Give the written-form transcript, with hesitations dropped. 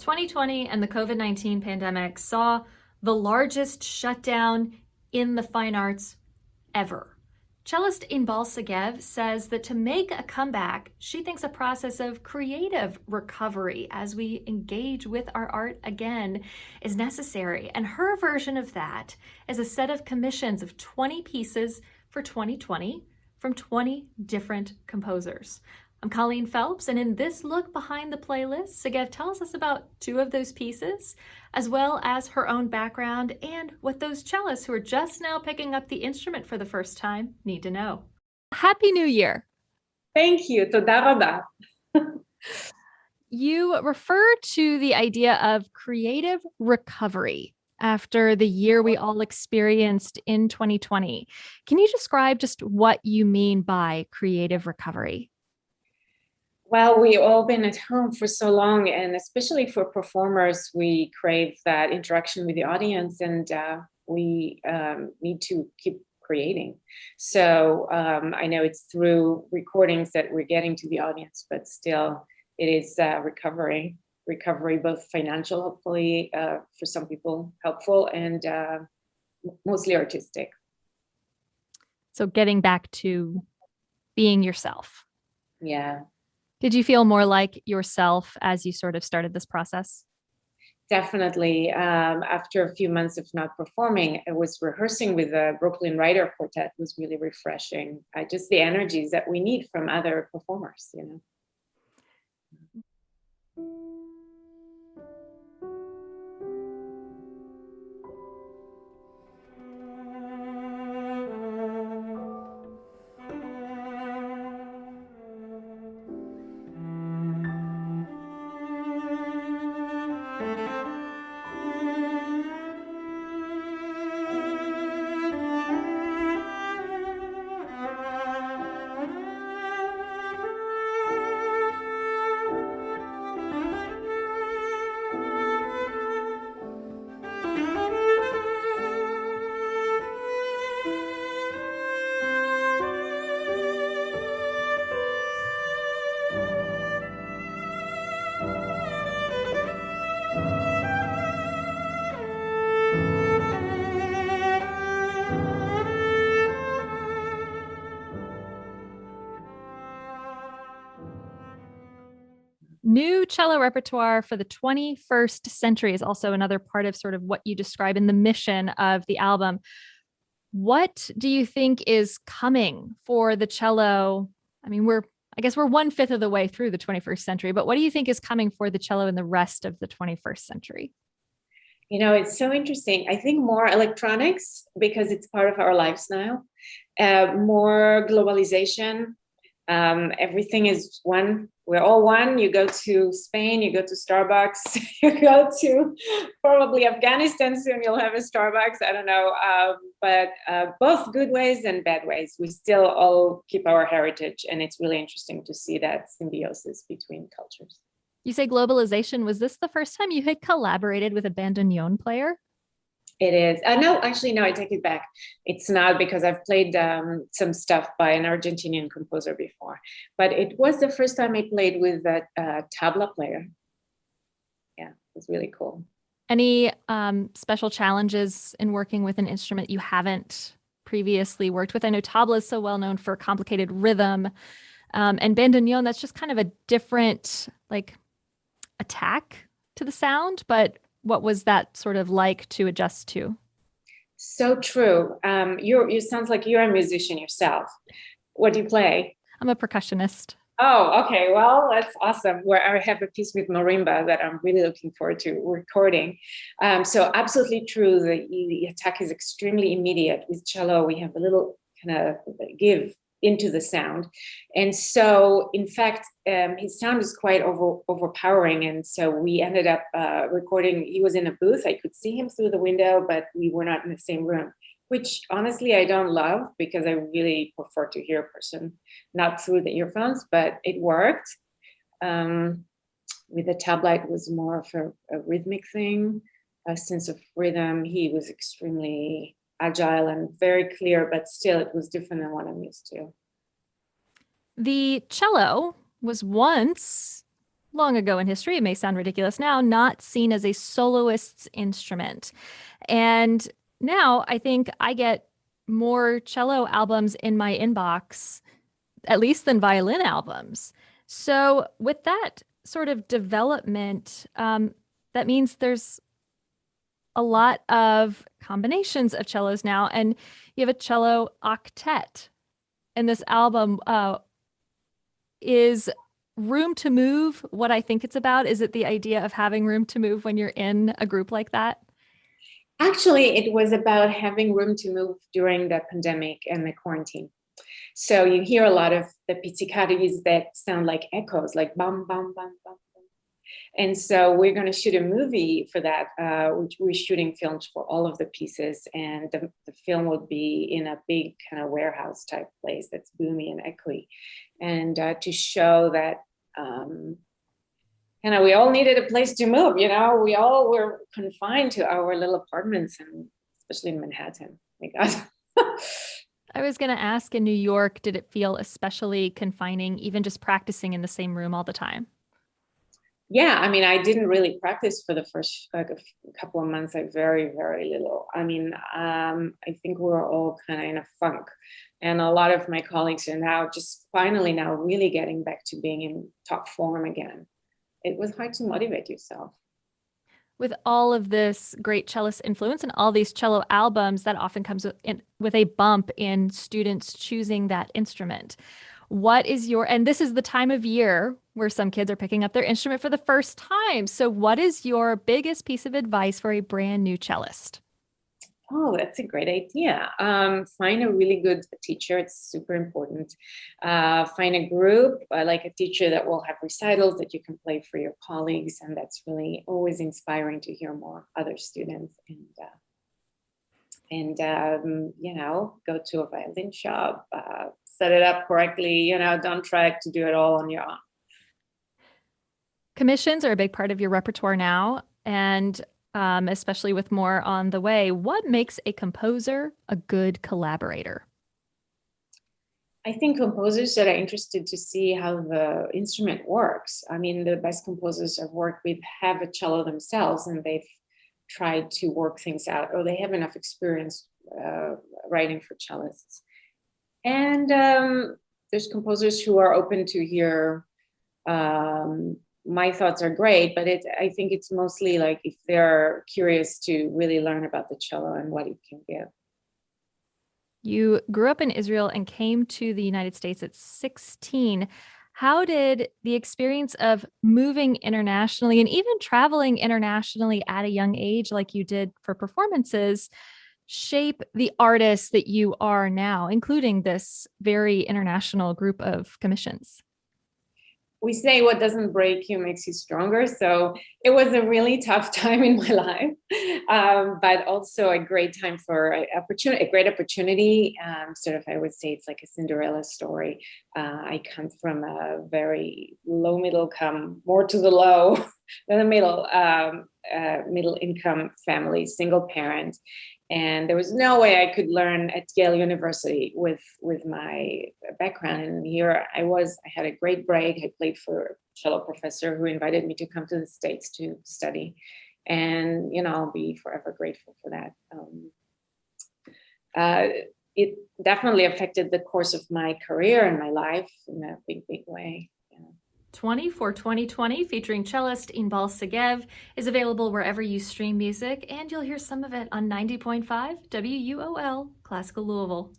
2020 and the COVID-19 pandemic saw the largest shutdown in the fine arts ever. Cellist Inbal Segev says that to make a comeback, she thinks a process of creative recovery as we engage with our art again is necessary. And her version of that is a set of commissions of 20 pieces for 2020 from 20 different composers. I'm Colleen Phelps, and in this look behind the playlist, Segev tells us about two of those pieces, as well as her own background and what those cellists who are just now picking up the instrument for the first time need to know. Happy New Year. Thank you. Toda raba. You refer to the idea of creative recovery after the year we all experienced in 2020. Can you describe just what you mean by creative recovery? Well, we've all been at home for so long, and especially for performers, we crave that interaction with the audience, and we need to keep creating. So I know it's through recordings that we're getting to the audience, but still it is recovery, both financial, hopefully, for some people helpful, and mostly artistic. So getting back to being yourself. Yeah. Did you feel more like yourself as you sort of started this process? Definitely. After a few months of not performing, I was rehearsing with the Brooklyn Writer Quartet. It was really refreshing. Just the energies that we need from other performers, you know. New cello repertoire for the 21st century is also another part of sort of what you describe in the mission of the album. What do you think is coming for the cello? I mean, I guess we're 1/5 of the way through the 21st century, but what do you think is coming for the cello in the rest of the 21st century? You know, it's so interesting. I think more electronics, because it's part of our lives now, more globalization. Everything is one. We're all one. You go to Spain, you go to Starbucks, you go to probably Afghanistan soon, you'll have a Starbucks. I don't know. But both good ways and bad ways. We still all keep our heritage. And it's really interesting to see that symbiosis between cultures. You say globalization. Was this the first time you had collaborated with a bandoneon player? It is. No, actually, no, I take it back. It's not, because I've played some stuff by an Argentinian composer before, but it was the first time I played with a tabla player. Yeah, it was really cool. Any special challenges in working with an instrument you haven't previously worked with? I know tabla is so well known for complicated rhythm, and bandoneon, that's just kind of a different like attack to the sound, but what was that sort of like to adjust to? So true. You sounds like you're a musician yourself. What do you play? I'm a percussionist. Oh, okay. Well, that's awesome. Where I have a piece with marimba that I'm really looking forward to recording. So absolutely true. The attack is extremely immediate. With cello, we have a little kind of give into the sound. And so, in fact, his sound is quite overpowering. And so we ended up recording. He was in a booth. I could see him through the window, but we were not in the same room, which honestly I don't love, because I really prefer to hear a person, not through the earphones, but it worked. With the tabla, it was more of a rhythmic thing, a sense of rhythm. He was extremely agile and very clear, but still it was different than what I'm used to. The cello was once long ago in history, it may sound ridiculous now, not seen as a soloist's instrument. And now I think I get more cello albums in my inbox, at least than violin albums. So, with that sort of development, that means there's a lot of combinations of cellos now, and you have a cello octet. And this album is room to move what I think it's about? Is it the idea of having room to move when you're in a group like that? Actually, it was about having room to move during the pandemic and the quarantine. So you hear a lot of the pizzicatis that sound like echoes, like bum, bum, bum, bum. And so we're going to shoot a movie for that, which we're shooting films for all of the pieces. And the film would be in a big kind of warehouse type place that's boomy and echoey. And to show that, we all needed a place to move, we all were confined to our little apartments, and especially in Manhattan. My God. I was going to ask, in New York, did it feel especially confining, even just practicing in the same room all the time? Yeah, I mean, I didn't really practice for the first a couple of months. I very, very little. I mean, I think we're all kind of in a funk, and a lot of my colleagues are now just finally now really getting back to being in top form again. It was hard to motivate yourself. With all of this great cellist influence and all these cello albums, that often comes with a bump in students choosing that instrument. What is and this is the time of year where some kids are picking up their instrument for the first time. So what is your biggest piece of advice for a brand new cellist? Oh, that's a great idea. Find a really good teacher. It's super important. Find a group, like a teacher that will have recitals that you can play for your colleagues. And that's really always inspiring to hear more other students. And go to a violin shop, set it up correctly, don't try to do it all on your own. Commissions are a big part of your repertoire now, and especially with more on the way. What makes a composer a good collaborator? I think composers that are interested to see how the instrument works. I mean, the best composers I've worked with have a cello themselves, and they've tried to work things out, or they have enough experience writing for cellists. And there's composers who are open to hear. My thoughts are great, but I think it's mostly like if they're curious to really learn about the cello and what it can give. You grew up in Israel and came to the United States at 16. How did the experience of moving internationally and even traveling internationally at a young age, like you did for performances, shape the artist that you are now, including this very international group of commissions? We say what doesn't break you makes you stronger. So it was a really tough time in my life, but also a great time for a great opportunity. I would say it's like a Cinderella story. I come from a very low middle income, more to the low than the middle income family, single parent. And there was no way I could learn at Yale University with my background. And here I had a great break. I played for a cello professor who invited me to come to the States to study. And, I'll be forever grateful for that. It definitely affected the course of my career and my life in a big, big way. 20 for 2020, featuring cellist Inbal Segev, is available wherever you stream music, and you'll hear some of it on 90.5 WUOL, Classical Louisville.